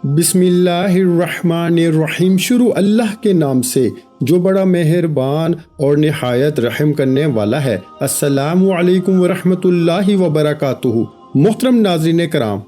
बिस्मिल्लाहिर्रहमानिर्रहीम। शुरू अल्लाह के नाम से जो बड़ा मेहरबान और निहायत रहम करने वाला है। अस्सलामु अलैकुम वरहमतुल्लाहि वबरकातुहू। मोहतरम नाज़रीन कराम,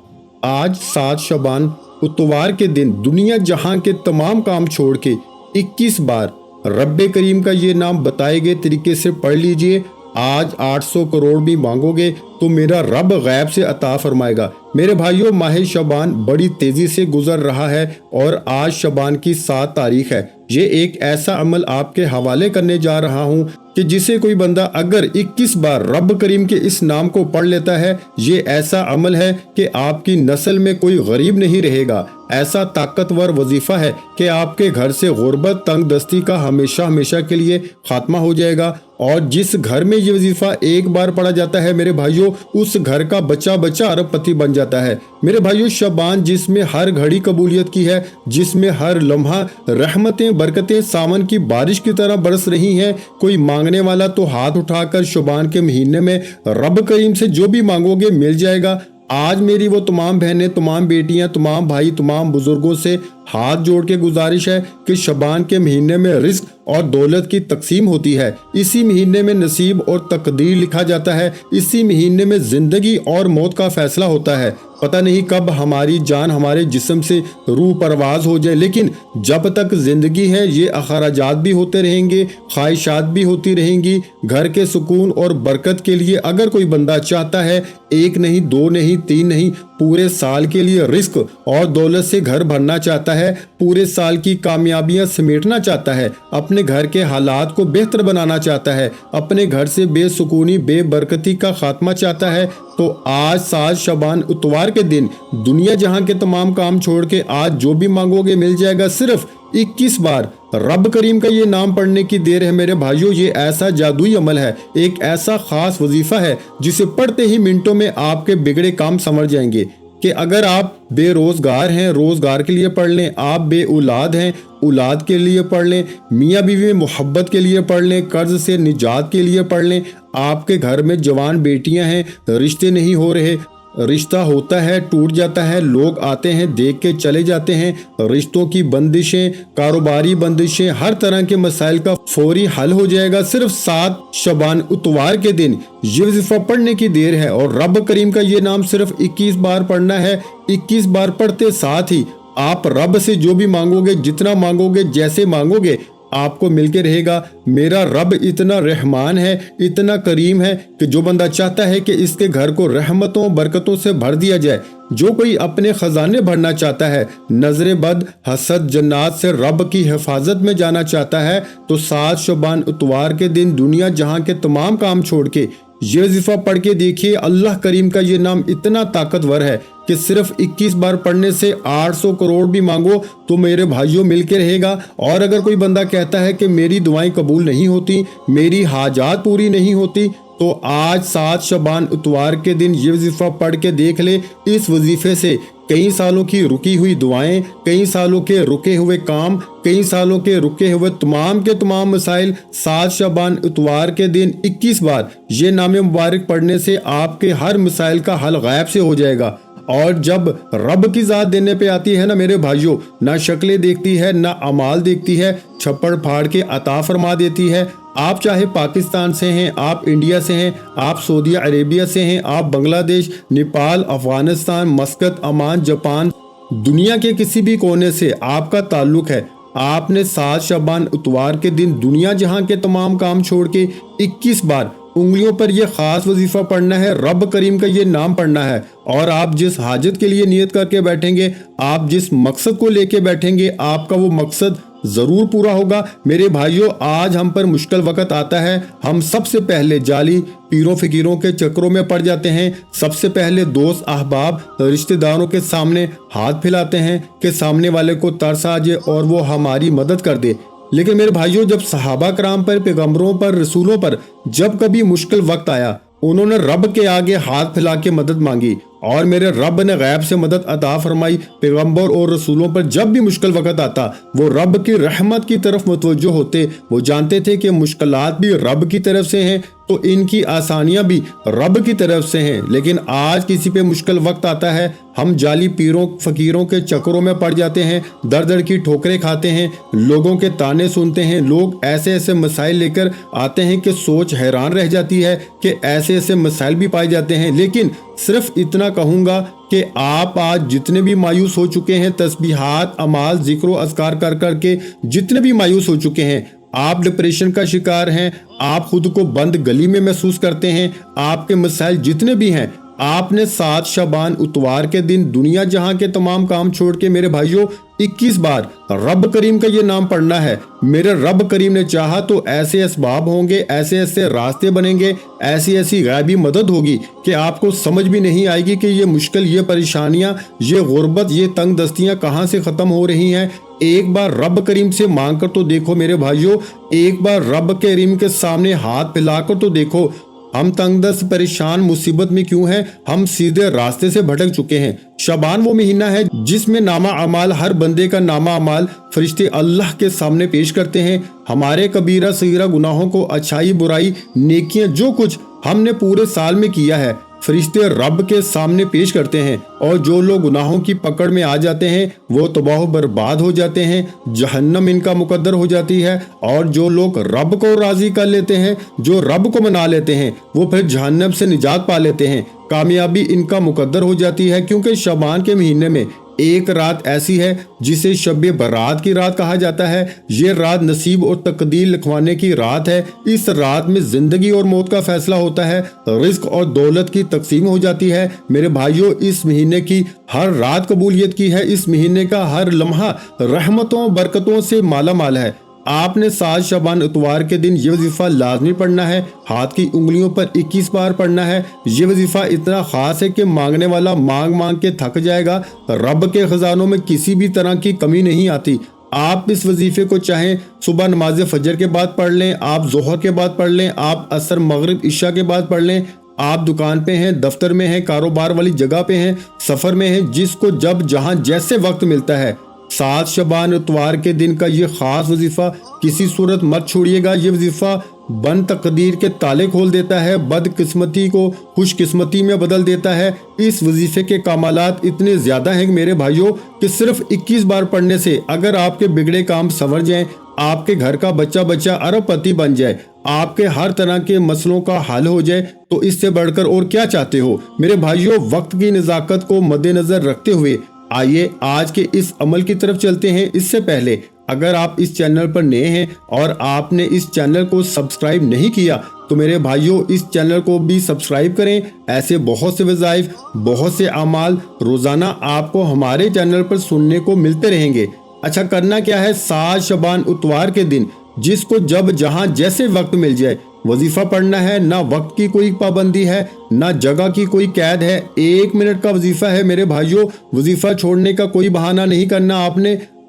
आज 7 शबान इतवार के दिन दुनिया जहां के तमाम काम छोड़ के 21 बार रब्बे करीम का ये नाम बताए गए तरीके से पढ़ लीजिए। आज 800 करोड़ भी मांगोगे तो मेरा रब गैब से अता फरमाएगा। मेरे भाइयों, माह शबान बड़ी तेजी से गुजर रहा है और आज शबान की 7 तारीख है। ये एक ऐसा अमल आपके हवाले करने जा रहा हूँ कि जिसे कोई बंदा अगर 21 बार रब करीम के इस नाम को पढ़ लेता है, ये ऐसा अमल है कि आपकी नस्ल में कोई गरीब नहीं रहेगा। ऐसा ताकतवर वजीफा है कि आपके घर से गुर्बत तंग दस्ती का हमेशा हमेशा के लिए खात्मा हो जाएगा। और जिस घर में ये वजीफा एक बार पढ़ा जाता है मेरे भाइयों, उस घर का बच्चा बच्चा अरबपति बन जाता है। मेरे भाइयों, शबान जिसमें हर घड़ी कबूलियत की है, जिसमें हर लम्हा रहमतें बरकतें सावन की बारिश की तरह बरस रही हैं। कोई मांगने वाला तो हाथ उठाकर शबान के महीने में रब करीम से जो भी मांगोगे मिल जाएगा। आज मेरी वो तमाम बहनें, तमाम बेटियां, तमाम भाई, तमाम बुजुर्गों से हाथ जोड़ के गुजारिश है कि शबान के महीने में रिस्क और दौलत की तकसीम होती है। इसी महीने में नसीब और तकदीर लिखा जाता है। इसी महीने में जिंदगी और मौत का फैसला होता है। पता नहीं कब हमारी जान हमारे जिस्म से रूह परवाज हो जाए, लेकिन जब तक जिंदगी है ये अखराजात भी होते रहेंगे, ख्वाहिशात भी होती रहेंगी। घर के सुकून और बरकत के लिए अगर कोई बंदा चाहता है, 1 नहीं 2 नहीं 3 नहीं, पूरे साल के लिए रिस्क और दौलत से घर भरना चाहता है, पूरे साल की कामयाबियां समेटना चाहता है, अपने घर के हालात को बेहतर बनाना चाहता है, अपने घर से बेसुकूनी बेबरकती का खात्मा चाहता है, तो आज 7 शबान इतवार के दिन दुनिया जहां के तमाम काम छोड़ के आज जो भी मांगोगे मिल जाएगा। सिर्फ 21 बार रब करीम का ये नाम पढ़ने की देर है मेरे भाइयों। ये ऐसा जादुई अमल है, एक ऐसा खास वजीफा है जिसे पढ़ते ही मिनटों में आपके बिगड़े काम समझ जाएंगे। कि अगर आप बेरोजगार हैं, रोजगार के लिए पढ़ लें, आप बे औलाद हैं, औलाद के लिए पढ़ लें, मियाँ बीवी में मोहब्बत के लिए पढ़ लें, कर्ज से निजात के लिए पढ़ लें, आपके घर में जवान बेटियां हैं, रिश्ते नहीं हो रहे, रिश्ता होता है टूट जाता है, लोग आते हैं देख के चले जाते हैं, रिश्तों की बंदिशें, कारोबारी बंदिशें, हर तरह के मसाइल का फौरी हल हो जाएगा। सिर्फ 7 शबान इतवार के दिन ये वजीफा पढ़ने की देर है और रब करीम का ये नाम सिर्फ 21 बार पढ़ना है। 21 बार पढ़ते साथ ही आप रब से जो भी मांगोगे, जितना मांगोगे, जैसे मांगोगे, आपको मिलके रहेगा। मेरा रब इतना रहमान है, इतना करीम है कि जो बंदा चाहता है कि इसके घर को रहमतों बरकतों से भर दिया जाए, जो कोई अपने खजाने भरना चाहता है, नजरे बद हसद जन्नात से रब की हिफाजत में जाना चाहता है, तो 7 शबान इतवार के दिन दुनिया जहां के तमाम काम छोड़ के ये वजीफा पढ़ के देखिए। अल्लाह करीम का ये नाम इतना ताकतवर है कि सिर्फ 21 बार पढ़ने से 800 करोड़ भी मांगो तो मेरे भाइयों मिलके रहेगा। और अगर कोई बंदा कहता है कि मेरी दुआएं कबूल नहीं होती, मेरी हाजात पूरी नहीं होती, तो आज 7 शबान इतवार के दिन ये वजीफा पढ़ के देख ले। इस वजीफे से कई सालों की रुकी हुई दुआएं, कई सालों के रुके हुए काम, कई सालों के रुके हुए तमाम के तमाम मसाइल 7 शबान इतवार के दिन 21 बार ये नाम मुबारक पढ़ने से आपके हर मसाइल का हल गायब से हो जाएगा। और जब रब की ज़ात देने पे आती है ना मेरे भाइयों, ना शक्लें देखती है, ना अमाल देखती है, छप्पड़ फाड़ के अता फरमा देती है। आप चाहे पाकिस्तान से हैं, आप इंडिया से हैं, आप सऊदी अरेबिया से हैं, आप बांग्लादेश, नेपाल, अफगानिस्तान, मस्कत, अमान, जापान, दुनिया के किसी भी कोने से आपका ताल्लुक है, आपने 7 शबान इतवार के दिन दुनिया जहां के तमाम काम छोड़ के 21 बार उंगलियों पर यह खास वजीफा पढ़ना है, रब करीम का ये नाम पढ़ना है। और आप जिस हाजत के लिए नियत करके बैठेंगे, आप जिस मकसद को लेके बैठेंगे, आपका वो मकसद जरूर पूरा होगा। मेरे भाइयों, आज हम पर मुश्किल वक्त आता है, हम सबसे पहले जाली पीरों फकीरों के चक्रों में पड़ जाते हैं। सबसे पहले दोस्त अहबाब रिश्तेदारों के सामने हाथ फैलाते हैं कि सामने वाले को तरस आ जाए और वो हमारी मदद कर दे। लेकिन मेरे भाइयों, जब सहाबा कराम पर, पैगंबरों पर, रसूलों पर जब कभी मुश्किल वक्त आया, उन्होंने रब के आगे हाथ फैला के मदद मांगी और मेरे रब ने गैब से मदद अता फरमाई। पैगंबर और रसूलों पर जब भी मुश्किल वक्त आता, वो रब की रहमत की तरफ मुतवज्जो होते। वो जानते थे कि मुश्किलात भी रब की तरफ से हैं, तो इनकी आसानियां भी रब की तरफ से हैं। लेकिन आज किसी पे मुश्किल वक्त आता है, हम जाली पीरों फकीरों के चक्करों में पड़ जाते हैं, दर दर की ठोकरें खाते हैं, लोगों के ताने सुनते हैं। लोग ऐसे ऐसे मसाइल लेकर आते हैं कि सोच हैरान रह जाती है कि ऐसे ऐसे मसाइल भी पाए जाते हैं। लेकिन सिर्फ इतना कहूँगा कि आप आज जितने भी मायूस हो चुके हैं, तस्बीहात, अमाल, जिक्र अज़कार कर करके जितने भी मायूस हो चुके हैं, आप डिप्रेशन का शिकार हैं, आप खुद को बंद गली में महसूस करते हैं, आपके मसाइल जितने भी हैं, आपने 7 शबान उतवार के दिन दुनिया जहां के तमाम काम छोड़ के मेरे भाइयों 21 बार रब करीम का ये नाम पढ़ना है। मेरे रब करीम ने चाहा तो ऐसे असबाब होंगे, ऐसे ऐसे रास्ते बनेंगे, ऐसी ऐसी गैबी मदद होगी कि आपको समझ भी नहीं आएगी कि ये मुश्किल, ये परेशानियां, ये गुर्बत, ये तंग दस्तियां कहाँ से ख़त्म हो रही हैं। एक बार रब करीम से मांग कर तो देखो मेरे भाइयों, एक बार रब करीम के सामने हाथ फैलाकर तो देखो। हम तंगदस्त, परेशान, मुसीबत में क्यों हैं? हम सीधे रास्ते से भटक चुके हैं। शबान वो महीना है जिसमें नामा अमाल, हर बंदे का नामा अमाल फरिश्ते अल्लाह के सामने पेश करते हैं। हमारे कबीरा सगीरा गुनाहों को, अच्छाई बुराई, नेकियां, जो कुछ हमने पूरे साल में किया है, फरिश्ते रब के सामने पेश करते हैं। और जो लोग गुनाहों की पकड़ में आ जाते हैं वो तबाह बर्बाद हो जाते हैं, जहन्नम इनका मुकद्दर हो जाती है। और जो लोग रब को राजी कर लेते हैं, जो रब को मना लेते हैं, वो फिर जहन्नम से निजात पा लेते हैं, कामयाबी इनका मुकद्दर हो जाती है। क्योंकि शबान के महीने में एक रात ऐसी है जिसे शब बारात की रात कहा जाता है। ये रात नसीब और तकदीर लिखवाने की रात है। इस रात में जिंदगी और मौत का फैसला होता है, रिस्क और दौलत की तकसीम हो जाती है। मेरे भाइयों, इस महीने की हर रात कबूलियत की है, इस महीने का हर लम्हा रहमतों बरकतों से माला माल है। आपने 7 शबान इतवार के दिन ये वजीफा लाजमी पढ़ना है, हाथ की उंगलियों पर 21 बार पढ़ना है। ये वजीफा इतना खास है कि मांगने वाला मांग मांग के थक जाएगा। रब के खजानों में किसी भी तरह की कमी नहीं आती। आप इस वजीफे को चाहें सुबह नमाज फजर के बाद पढ़ लें, आप जोहर के बाद पढ़ लें, आप असर, मगरिब, इशा के बाद पढ़ लें, आप दुकान पे हैं, दफ्तर में हैं, कारोबार वाली जगह पे हैं, सफर में हैं, जिसको जब जहां जैसे वक्त मिलता है, 7 शबान इतवार के दिन का ये खास वजीफा किसी सूरत मत छोड़िएगा। ये वजीफा बन तकदीर के ताले खोल देता है, बदकिस्मती को खुशकिस्मती में बदल देता है। इस वजीफे के कामालात इतने ज्यादा हैं मेरे भाइयों कि सिर्फ 21 बार पढ़ने से अगर आपके बिगड़े काम संवर जाएं, आपके घर का बच्चा बच्चा अरबपति बन जाए, आपके हर तरह के मसलों का हल हो जाए, तो इससे बढ़कर और क्या चाहते हो मेरे भाइयों। वक्त की नज़ाकत को मद्देनजर रखते हुए आइए आज के इस अमल की तरफ चलते हैं। इससे पहले अगर आप इस चैनल पर नए हैं और आपने इस चैनल को सब्सक्राइब नहीं किया तो मेरे भाइयों इस चैनल को भी सब्सक्राइब करें। ऐसे बहुत से वज़ाइफ, बहुत से अमाल रोज़ाना आपको हमारे चैनल पर सुनने को मिलते रहेंगे। अच्छा, करना क्या है? 7 शबान इतवार के दिन जिसको जब जहां जैसे वक्त मिल जाए वजीफा पढ़ना है। ना वक्त की कोई पाबंदी है, ना जगह की कोई कैद है। 1 मिनट का वजीफा है मेरे भाइयों। वजीफा छोड़ने का कोई बहाना नहीं करना।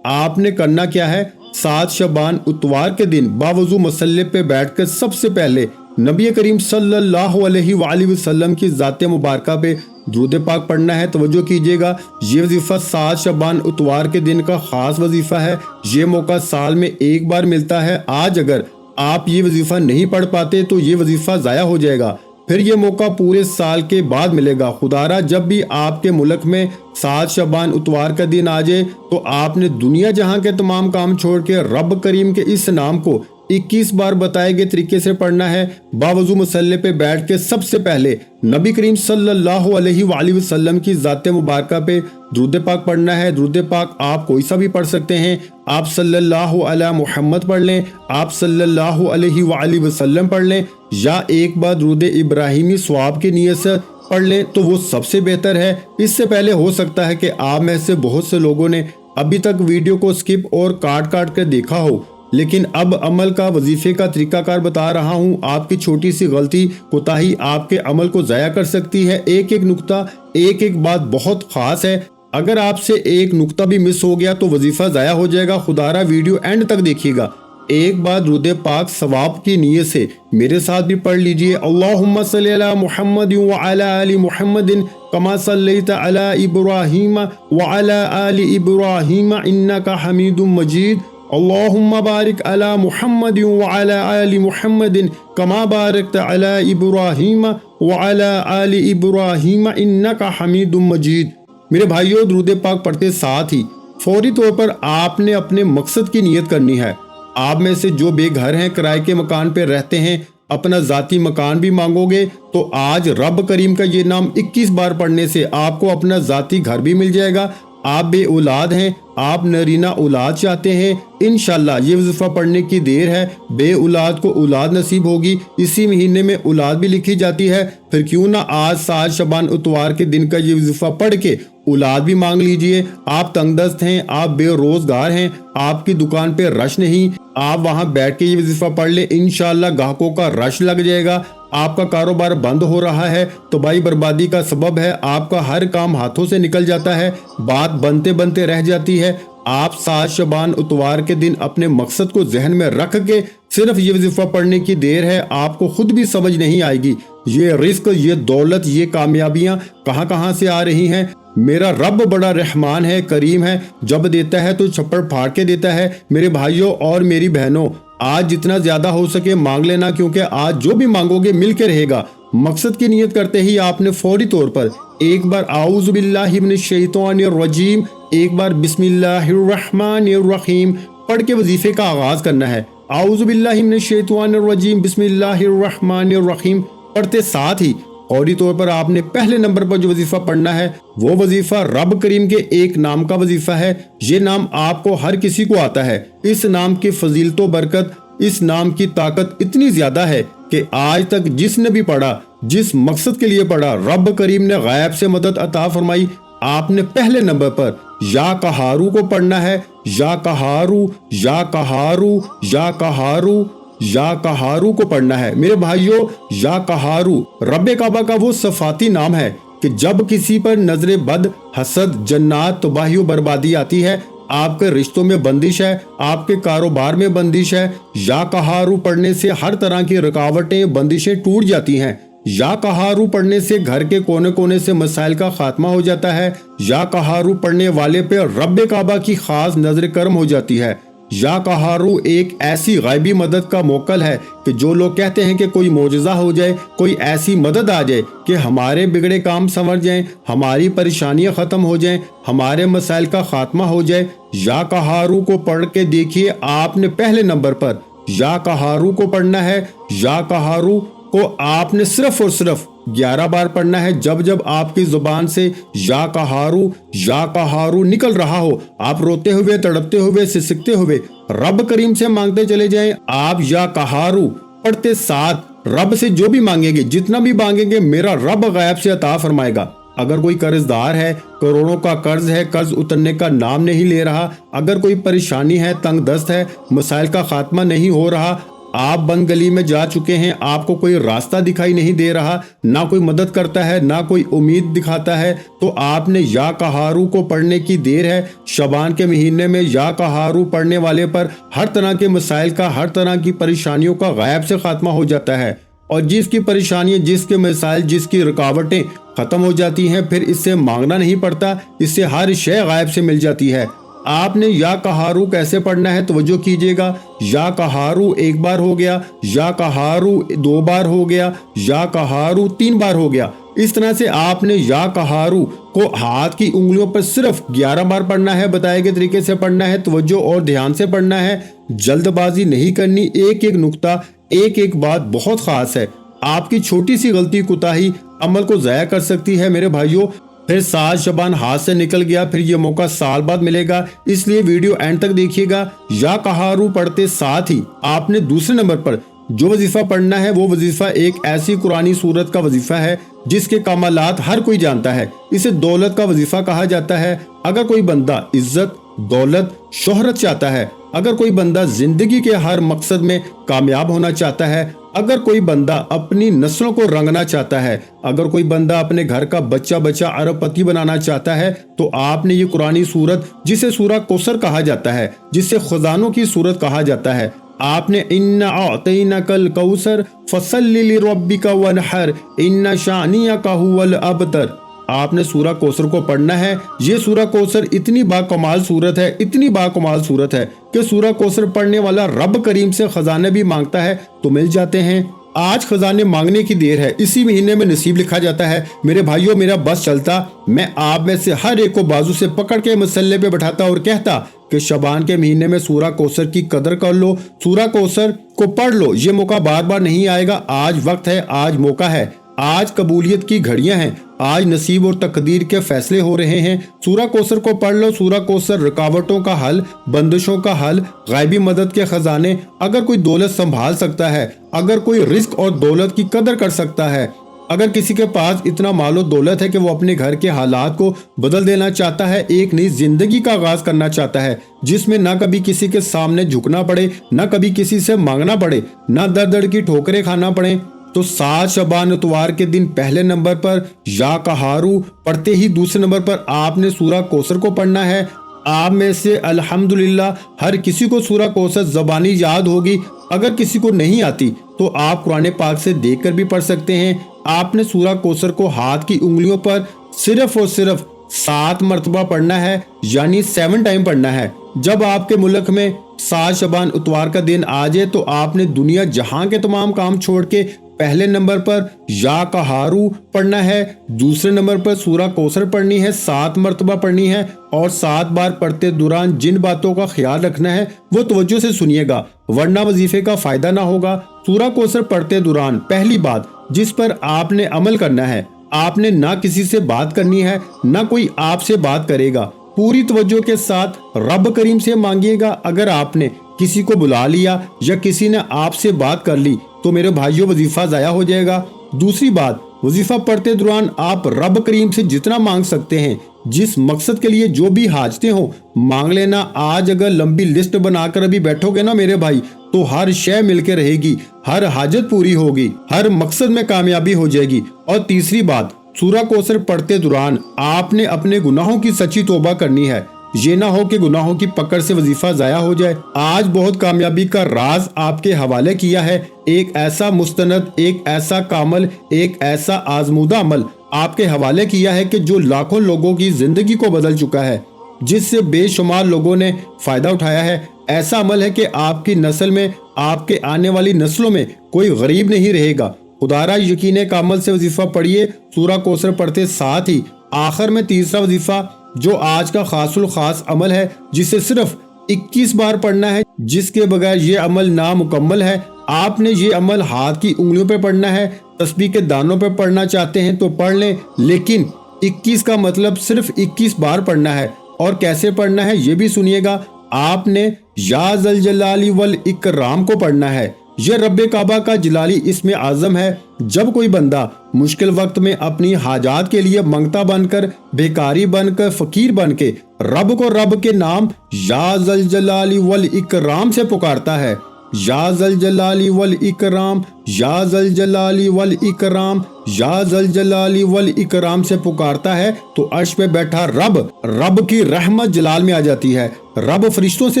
आपने करना क्या है? 7 शबान इतवार के दिन बावजू मसल्ले पे बैठकर सबसे पहले नबी करीम सल्लल्लाहु अलैहि वसल्लम की ज़ात मुबारका पे दुरूद पाक पढ़ना है। तवज्जो कीजिएगा, ये वजीफा 7 शबान इतवार के दिन का खास वजीफा है। ये मौका साल में एक बार मिलता है। आज अगर आप ये वजीफा नहीं पढ़ पाते तो ये वजीफा ज़ाया हो जाएगा, फिर ये मौका पूरे साल के बाद मिलेगा। खुदारा जब भी आपके मुल्क में 7 शबान इतवार का दिन आ जाए तो आपने दुनिया जहां के तमाम काम छोड़ के रब करीम के इस नाम को 21 बार बताए गए तरीके से पढ़ना है। बावजू मसल्ले पे बैठ के सबसे पहले नबी करीम सल्लल्लाहु अलैहि वसल्लम की ज़ात मुबारका पे दुरूद पाक पढ़ना है। दुरूद पाक आप कोई सा भी पढ़ सकते हैं। आप सल्लल्लाहु अला मुहम्मद पढ़ लें, आप सल्लल्लाहु अलैहि वसल्लम पढ़ लें, या एक बार दुरूद इब्राहिमी स्वाब की नीयत से पढ़ लें तो वो सबसे बेहतर है। इससे पहले हो सकता है कि आप में से बहुत से लोगों ने अभी तक वीडियो को स्किप और काट काट कर देखा हो, लेकिन अब अमल का वजीफे का तरीकाकार बता रहा हूँ। आपकी छोटी सी गलती कोताही आपके अमल को ज़ाया कर सकती है। एक एक नुक्ता, एक एक बात बहुत खास है। अगर आपसे एक नुक्ता भी मिस हो गया तो वजीफा ज़ाया हो जाएगा। खुदारा वीडियो एंड तक देखिएगा। एक बार दुरूद पाक सवाब की नीयत से मेरे साथ भी पढ़ लीजिए। अल्लाहुम्मा सल्ली अला मुहम्मद व अला आलि मुहम्मदिन कमा सल्लैता अला इब्राहीम व अला आलि इब्राहीम इन्नका हमीदुम मजीद। अल्लाहुम्मा बारिक अला मुहम्मद व अला आलि मुहम्मद कमा बारकत अला इब्राहीम व अला आलि इब्राहीम इन्नका हमीदुम मजीद। मेरे भाइयों, दुरूद पाक पढ़ते साथ ही फौरी तौर पर आपने अपने मकसद की नियत करनी है। आप में से जो बेघर हैं, किराए के मकान पे रहते हैं, अपना ज़ाती मकान भी मांगोगे तो आज रब करीम का ये नाम 21 बार पढ़ने से आपको अपना ज़ाती घर भी मिल जाएगा। आप बे औलाद हैं, आप नरीना औलाद चाहते हैं, इंशाल्लाह ये वजीफा पढ़ने की देर है, बे औलाद को औलाद नसीब होगी। इसी महीने में औलाद भी लिखी जाती है, फिर क्यों ना आज 7 शबान इतवार के दिन का ये वजीफा पढ़ के औलाद भी मांग लीजिए। आप तंगदस्त हैं, आप बेरोजगार हैं, आपकी दुकान पे रश नहीं, आप वहां बैठ के ये वजीफा पढ़ ले, इंशाल्लाह ग्राहकों का रश लग जाएगा। आपका कारोबार बंद हो रहा है तो भाई बर्बादी का सबब है, आपका हर काम हाथों से निकल जाता है, बात बनते बनते रह जाती है। आप 7 शबान इतवार के दिन अपने मकसद को जहन में रख के सिर्फ ये वजीफा पढ़ने की देर है, आपको खुद भी समझ नहीं आएगी ये रिस्क, ये दौलत, ये कामयाबियां कहां कहां से आ रही हैं। मेरा रब बड़ा रहमान है, करीम है, जब देता है तो छप्पड़ फाड़ के देता है। मेरे भाइयों और मेरी बहनों, आज जितना ज्यादा हो सके मांग लेना, क्योंकि आज जो भी मांगोगे मिल के रहेगा। मकसद की नियत करते ही आपने फौरी तौर पर एक बार आऊज़ु बिल्लाहि मिनश शैतानिर रजीम, एक बार बिस्मिल्लाहिर रहमानिर रहीम पढ़ के वजीफे का आगाज करना है। आऊज़ु बिल्लाहि मिनश शैतानिर रजीम बिस्मिल्लाहिर रहमानिर रहीम पढ़ते साथ ही फौरी तौर पर आपने पहले नंबर पर जो वजीफा पढ़ना है वो वजीफा रब करीम के एक नाम का वजीफा है। ये नाम आपको हर किसी को आता है। इस नाम की फजीलत व बरकत, इस नाम की ताकत इतनी ज्यादा है कि आज तक जिसने भी पढ़ा, जिस मकसद के लिए पढ़ा, रब करीम ने गायब से मदद अता फरमाई। आपने पहले नंबर पर या कहारू को पढ़ना है। या कहारू, या कहारू, या कहारू, या कहारू को पढ़ना है। मेरे भाइयों, या कहारू रब काबा का वो सफाती नाम है कि जब किसी पर नजरे बद, हसद, जन्नात, तबाही व बर्बादी आती है, आपके रिश्तों में बंदिश है, आपके कारोबार में बंदिश है, या कहारू पढ़ने से हर तरह की रुकावटें, बंदिशें टूट जाती हैं। या कहारू पढ़ने से घर के कोने कोने से मसाइल का खात्मा हो जाता है। या कहारू पढ़ने वाले पे रब काबा की खास नजर करम हो जाती है। या कहारू एक ऐसी गायबी मदद का मोकल है कि जो लोग कहते हैं कि कोई मोजज़ा हो जाए, कोई ऐसी मदद आ जाए कि हमारे बिगड़े काम संवर जाएं, हमारी परेशानियां खत्म हो जाएं, हमारे मसाइल का खात्मा हो जाए। या कहारू को पढ़ के देखिए, आपने पहले नंबर पर या कहारू को पढ़ना है। या कहारू को आपने सिर्फ और सिर्फ 11 बार पढ़ना है। जब जब आपकी जुबान से या कहारू निकल रहा हो, आप रोते हुए, तड़पते हुए, सिसकते हुए रब करीम से मांगते चले जाएं। आप या कहारू पढ़ते साथ रब से जो भी मांगेंगे, जितना भी मांगेंगे, मेरा रब गायब से अता फरमाएगा। अगर कोई कर्जदार है, करोड़ों का कर्ज है, कर्ज उतरने का नाम नहीं ले रहा, अगर कोई परेशानी है, तंगदस्त है, मसाइल का खात्मा नहीं हो रहा, आप बंद गली में जा चुके हैं, आपको कोई रास्ता दिखाई नहीं दे रहा, ना कोई मदद करता है, ना कोई उम्मीद दिखाता है, तो आपने या कहारू को पढ़ने की देर है। शबान के महीने में या कहारू पढ़ने वाले पर हर तरह के मसाइल का, हर तरह की परेशानियों का गायब से खात्मा हो जाता है। और जिसकी परेशानियां, जिसके मसाइल, जिसकी रुकावटें खत्म हो जाती हैं, फिर इससे मांगना नहीं पड़ता, इससे हर शय गायब से मिल जाती है। आपने या कहारू कैसे पढ़ना है तवज्जो कीजिएगा। या कहारू 1 बार हो गया, या कहारू 2 बार हो गया, या कहारू 3 बार हो गया। इस तरह से आपने या कहारू को हाथ की उंगलियों पर सिर्फ 11 बार पढ़ना है। बताए गए तरीके से पढ़ना है, तवज्जो और ध्यान से पढ़ना है, जल्दबाजी नहीं करनी। एक एक नुक्ता, एक एक बात बहुत खास है। आपकी छोटी सी गलती, कुताही अमल को ज़ाया कर सकती है। मेरे भाइयों, फिर 7 शबान हाथ से निकल गया, फिर ये मौका साल बाद मिलेगा, इसलिए वीडियो एंड तक देखिएगा। या कहारू पढ़ते साथ ही आपने दूसरे नंबर पर जो वजीफा पढ़ना है वो वजीफा एक ऐसी कुरानी सूरत का वजीफा है जिसके कमालात हर कोई जानता है। इसे दौलत का वजीफा कहा जाता है। अगर कोई बंदा इज्जत, दौलत, शोहरत चाहता है, अगर कोई बंदा जिंदगी के हर मकसद में कामयाब होना चाहता है, अगर कोई बंदा अपनी नस्लों को रंगना चाहता है, अगर कोई बंदा अपने घर का बच्चा बच्चा अरबपति बनाना चाहता है, तो आपने ये कुरानी सूरत, जिसे सूरह कौसर कहा जाता है, जिसे खजानों की सूरत कहा जाता है, आपने इन्ना अअतैनाकल कौसर फसल्लि लिरब्बिका वनहर इन्ना शानियका हुवल अबतर, آپ نے سورہ کوثر کو پڑھنا ہے۔ یہ سورہ کوثر اتنی باکمال صورت ہے، اتنی باکمال صورت ہے کہ سورہ کوثر پڑھنے والا رب کریم سے خزانے بھی مانگتا ہے تو مل جاتے ہیں۔ آج خزانے مانگنے کی دیر ہے، اسی مہینے میں نصیب لکھا جاتا ہے۔ میرے بھائیوں، میرا بس چلتا، میں آپ میں سے ہر ایک کو بازو سے پکڑ کے مسلے پہ بٹھاتا اور کہتا کہ شعبان کے مہینے میں سورہ کوثر کی قدر کر لو، سورہ کوثر کو پڑھ لو۔ یہ موقع بار بار نہیں آئے گا، آج وقت ہے، آج موقع ہے، آج قبولیت کی گھڑیاں ہیں، آج نصیب اور تقدیر کے فیصلے ہو رہے ہیں۔ سورہ کوثر کو پڑھ لو۔ سورہ کوثر رکاوٹوں کا حل، بندشوں کا حل، غیبی مدد کے خزانے۔ اگر کوئی دولت سنبھال سکتا ہے، اگر کوئی رزق اور دولت کی قدر کر سکتا ہے، اگر کسی کے پاس اتنا مال و دولت ہے کہ وہ اپنے گھر کے حالات کو بدل دینا چاہتا ہے، ایک نئی زندگی کا آغاز کرنا چاہتا ہے جس میں نہ کبھی کسی کے سامنے جھکنا پڑے، نہ کبھی کسی سے مانگنا پڑے، نہ در در کی ٹھوکریں کھانا پڑے، تو 7 شعبان اتوار کے دن پہلے نمبر پر یا قہارو پڑھتے ہی دوسرے نمبر پر آپ نے سورہ کوثر کو پڑھنا ہے۔ آپ میں سے الحمدللہ ہر کسی کو سورہ کوثر زبانی یاد ہوگی۔ اگر کسی کو نہیں آتی تو آپ قرآن پاک سے دیکھ کر بھی پڑھ سکتے ہیں۔ آپ نے سورہ کوثر کو ہاتھ کی انگلیوں پر صرف اور صرف 7 مرتبہ پڑھنا ہے، یعنی 7 ٹائم پڑھنا ہے۔ جب آپ کے ملک میں 7 شعبان اتوار کا دن آ جائے تو آپ نے دنیا جہاں کے تمام کام چھوڑ کے پہلے نمبر پر یا قہارو پڑھنا ہے، دوسرے نمبر پر سورہ کوثر پڑھنی ہے، 7 مرتبہ پڑھنی ہے، اور 7 بار پڑھتے دوران جن باتوں کا خیال رکھنا ہے وہ توجہ سے سنیے گا، ورنہ وظیفے کا فائدہ نہ ہوگا۔ سورہ کوثر پڑھتے دوران پہلی بات جس پر آپ نے عمل کرنا ہے، آپ نے نہ کسی سے بات کرنی ہے، نہ کوئی آپ سے بات کرے گا۔ پوری توجہ کے ساتھ رب کریم سے مانگیے گا۔ اگر آپ نے کسی کو بلا لیا یا کسی نے آپ سے بات کر لی تو میرے بھائیوں وظیفہ ضائع ہو جائے گا۔ دوسری بات، وظیفہ پڑھتے دوران آپ رب کریم سے جتنا مانگ سکتے ہیں، جس مقصد کے لیے جو بھی حاجتیں ہوں مانگ لینا۔ آج اگر لمبی لسٹ بنا کر ابھی بیٹھو گے نا میرے بھائی تو ہر شے مل کے رہے گی، ہر حاجت پوری ہوگی، ہر مقصد میں کامیابی ہو جائے گی۔ اور تیسری بات، سورہ کوثر پڑھتے دوران آپ نے اپنے گناہوں کی سچی توبہ کرنی ہے۔ یہ نہ ہو کہ گناہوں کی پکڑ سے وظیفہ ضائع ہو جائے۔ آج بہت کامیابی کا راز آپ کے حوالے کیا ہے، ایک ایسا مستند، ایک ایسا کامل، ایک ایسا آزمودہ عمل آپ کے حوالے کیا ہے کہ جو لاکھوں لوگوں کی زندگی کو بدل چکا ہے، جس سے بے شمار لوگوں نے فائدہ اٹھایا ہے۔ ایسا عمل ہے کہ آپ کی نسل میں، آپ کے آنے والی نسلوں میں کوئی غریب نہیں رہے گا۔ خدا را یقین کامل سے وظیفہ پڑھیے۔ سورہ کوثر پڑھتے ساتھ ہی آخر میں تیسرا وظیفہ جو آج کا خاص الخاص عمل ہے، جسے صرف 21 بار پڑھنا ہے، جس کے بغیر یہ عمل نامکمل ہے۔ آپ نے یہ عمل ہاتھ کی انگلیوں پہ پڑھنا ہے۔ تسبیح کے دانوں پہ پڑھنا چاہتے ہیں تو پڑھ لیں، لیکن 21 کا مطلب صرف 21 بار پڑھنا ہے۔ اور کیسے پڑھنا ہے یہ بھی سنیے گا۔ آپ نے یا ذوالجلال والاکرام کو پڑھنا ہے۔ یہ رب کعبہ کا جلالی اسم اعظم ہے۔ جب کوئی بندہ مشکل وقت میں اپنی حاجات کے لیے منگتا بن کر، بھیکاری بن کر، فقیر بن کے رب کو رب کے نام یا ذوالجلال والاکرام سے پکارتا ہے، یا ذوالجلال والاکرام، یا ذوالجلال والاکرام، یا ذوالجلال والاکرام سے پکارتا ہے تو عرش پہ بیٹھا رب کی رحمت جلال میں آ جاتی ہے۔ رب فرشتوں سے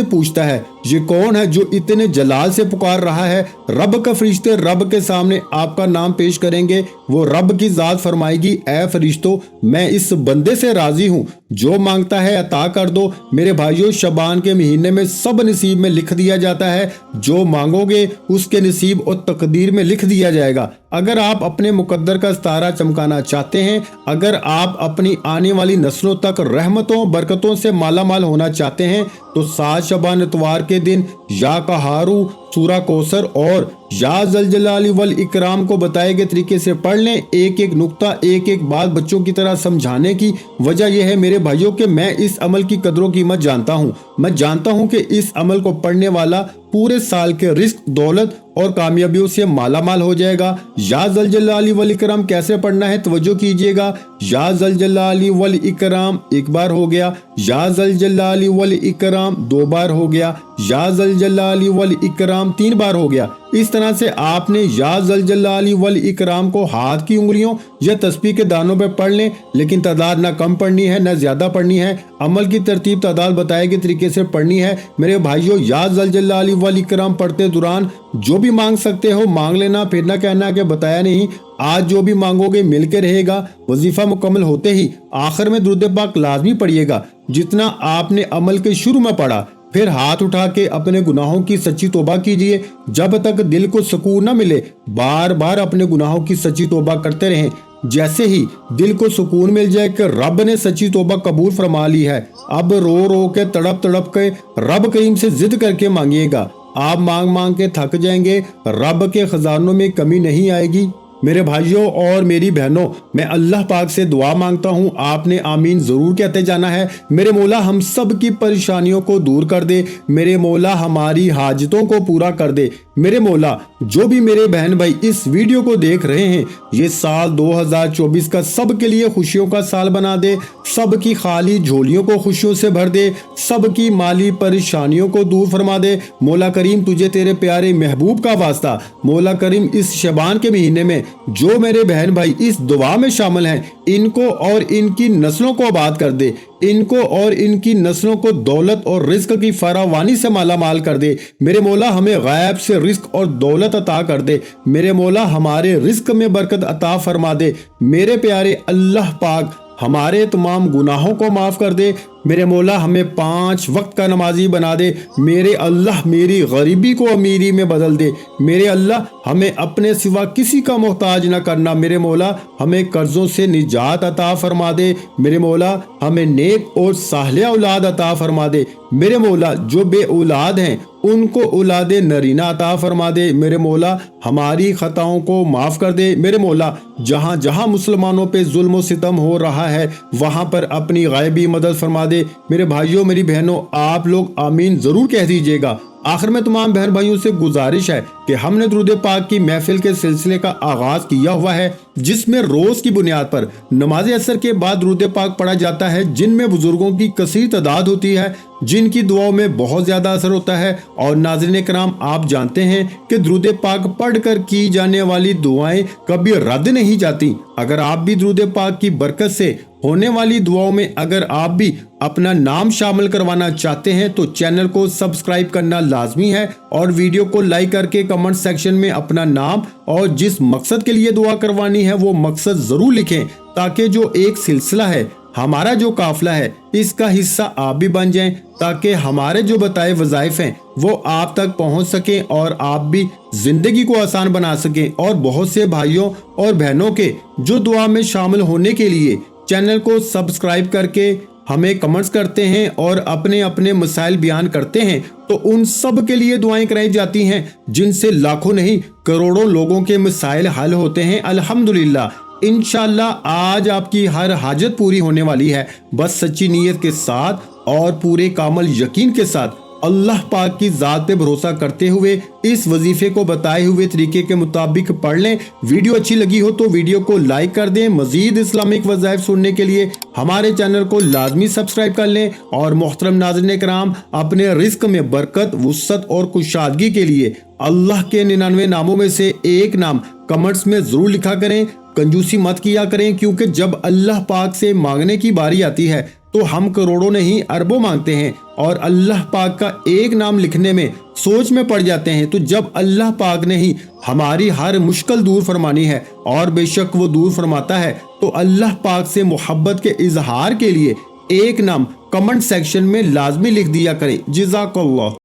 پوچھتا ہے یہ کون ہے جو اتنے جلال سے پکار رہا ہے؟ رب کا فرشتے رب کے سامنے آپ کا نام پیش کریں گے۔ وہ رب کی ذات فرمائے گی اے فرشتوں، میں اس بندے سے راضی ہوں، جو مانگتا ہے عطا کر دو۔ میرے بھائیوں، شعبان کے مہینے میں سب نصیب میں لکھ دیا جاتا ہے، جو مانگو گے اس کے نصیب اور تقدیر میں لکھ دیا جائے گا۔ اگر آپ اپنے مقدر کا ستارہ چمکانا چاہتے ہیں، اگر آپ اپنی آنے والی نسلوں تک رحمتوں برکتوں سے مالا مال ہونا چاہتے ہیں تو 7 شعبان اتوار کے دن یا قہارو، سورہ کوثر اور یا ذوالجلال والاکرام کو بتائے گئے طریقے سے پڑھ لیں۔ ایک ایک نقطہ، ایک ایک بات بچوں کی طرح سمجھانے کی وجہ یہ ہے میرے بھائیوں کہ میں اس عمل کی قدر و قیمت جانتا ہوں۔ میں جانتا ہوں کہ اس عمل کو پڑھنے والا پورے سال کے رزق، دولت اور کامیابیوں سے مالا مال ہو جائے گا۔ یا ذوالجلال والاکرام کیسے پڑھنا ہے توجہ کیجئے گا۔ یا ذوالجلال والاکرام 1 بار ہو گیا، یا ذوالجلال والاکرام 2 بار ہو گیا، یا ذوالجلال والاکرام 3 بار ہو گیا۔ اس طرح سے آپ نے یا ذوالجلال والاکرام کو ہاتھ کی انگلیوں یا تسبیح کے دانوں پہ پڑھ لیں، لیکن تعداد نہ کم پڑھنی ہے نہ زیادہ پڑھنی ہے۔ عمل کی ترتیب تعداد بتائے گئے طریقے سے پڑھنی ہے۔ میرے بھائیوں، یا ذوالجلال والاکرام پڑھتے دوران جو بھی مانگ سکتے ہو مانگ لینا، پھر نہ کہنا کہ بتایا نہیں۔ आज जो भी मांगोगे मिलके रहेगा। वजीफा मुकम्मल होते ही आखिर में दुरूद पाक लाजमी पढ़िएगा, जितना आपने अमल के शुरू में पढ़ा। फिर हाथ उठा के अपने गुनाहों की सच्ची तौबा कीजिए। जब तक दिल को सुकून न मिले बार बार अपने गुनाहों की सच्ची तौबा करते रहें। जैसे ही दिल को सुकून मिल जाए कि रब ने सच्ची तौबा कबूल फरमा ली है, अब रो रो के तड़प तड़प के रब करीम से जिद करके मांगिएगा। आप मांग मांग के थक जाएंगे, रब के खजानों में कमी नहीं आएगी। मेरे भाइयों और मेरी बहनों, मैं अल्लाह पाक से दुआ मांगता हूँ, आपने आमीन जरूर कहते जाना है। मेरे मौला हम सब की परेशानियों को दूर कर दे, मेरे मौला हमारी हाजतों को पूरा कर दे। मेरे मौला जो भी मेरे बहन भाई इस वीडियो को देख रहे हैं, ये साल 2024 का सब के लिए खुशियों का साल बना दे, सबकी खाली झोलियों को खुशियों से भर दे, सबकी माली परेशानियों को दूर फरमा दे। मौला करीम तुझे तेरे प्यारे महबूब का वास्ता, मौला करीम इस शबान के महीने में जो मेरे बहन भाई इस दुआ में शामिल हैं, इनको और इनकी नस्लों को आबाद कर दे, इनको और इनकी नस्लों को दौलत और रिस्क की फरावानी से माला माल कर दे। मेरे मौला हमें गायब से रिस्क और दौलत अता कर दे। मेरे मौला हमारे रिस्क में बरकत अता फरमा दे। मेरे प्यारे अल्लाह पाक हमारे तमाम गुनाहों को माफ कर दे। मेरे मौला हमें 5 वक्त का नमाजी बना दे। मेरे अल्लाह मेरी गरीबी को अमीरी में बदल दे। मेरे अल्लाह हमें अपने सिवा किसी का मोहताज न करना। मेरे मौला हमें कर्जों से निजात अता फरमा दे। मेरे मौला हमें नेक और साहलिया औलाद अता फरमा दे। मेरे मौला जो बे औलाद हैं उनको औलादे नरीना अता फरमा दे। मेरे मौला हमारी खताओं को माफ कर दे। मेरे मौला जहाँ जहाँ मुसलमानों पे जुल्म और सितम हो रहा है वहाँ पर अपनी गायबी मदद फरमा दे। मेरे भाइयों मेरी बहनों, आप लोग आमीन जरूर कह दीजिएगा। आखिर में तमाम बहन भाइयों से गुजारिश है कि हमने दुरूद पाक की महफिल के सिलसिले का आगाज किया हुआ है, जिसमें रोज की बुनियाद पर नमाज असर के बाद दुरूद पाक पढ़ा जाता है, जिनमें बुजुर्गों की कसीर तादाद होती है, जिनकी दुआओं में बहुत ज्यादा असर होता है। और नाज़रीन कराम, आप जानते हैं कि दुरूद पाक पढ़कर की जाने वाली दुआएं कभी रद्द नहीं जाती। अगर आप भी दुरूद पाक की बरकत से होने वाली दुआओं में अगर आप भी अपना नाम शामिल करवाना चाहते हैं तो चैनल को सब्सक्राइब करना लाजमी है और वीडियो को लाइक करके कमेंट सेक्शन में अपना नाम और जिस मकसद के लिए दुआ करवानी है वो मकसद जरूर लिखें, ताकि जो एक सिलसिला है, हमारा जो काफिला है, इसका हिस्सा आप भी बन जाएं, ताकि हमारे जो बताए वज़ाइफ हैं वो आप तक पहुंच सकें और आप भी जिंदगी को आसान बना सकें। और बहुत से भाइयों और बहनों के जो दुआ में शामिल होने के लिए चैनल को सब्सक्राइब करके हमें कमेंट्स करते हैं और अपने अपने मसाइल बयान करते हैं, तो उन सब के लिए दुआएं कराई जाती हैं, जिनसे लाखों नहीं करोड़ों लोगों के मसाइल हल होते हैं। अल्हम्दुलिल्लाह, इंशाअल्लाह आज आपकी हर हाजत पूरी होने वाली है। बस सच्ची नीयत के साथ और पूरे कामल यकीन के साथ अल्लाह पाक की जात पे भरोसा करते हुए इस वजीफे को बताए हुए तरीके के मुताबिक पढ़ लें। वीडियो अच्छी लगी हो तो वीडियो को लाइक कर दें। मजीद इस्लामिक वज़ाइफ सुनने के लिए हमारे चैनल को लाजमी सब्सक्राइब कर लें। और मोहतरम नाज़रीन कराम, अपने रिस्क में बरकत, वुसअत और कुशादगी के लिए अल्लाह के 99 नामों में से एक नाम कमेंट्स में जरूर लिखा करें। कंजूसी मत किया करें, क्योंकि जब अल्लाह पाक से मांगने की बारी आती है तो हम करोड़ों नहीं अरबों मांगते हैं और अल्लाह पाक का एक नाम लिखने में सोच में पड़ जाते हैं। तो जब अल्लाह पाक ने ही हमारी हर मुश्किल दूर फरमानी है और बेशक वो दूर फरमाता है, तो अल्लाह पाक से मोहब्बत के इजहार के लिए एक नाम कमेंट सेक्शन में लाजमी लिख दिया करें। जज़ाकल्लाह।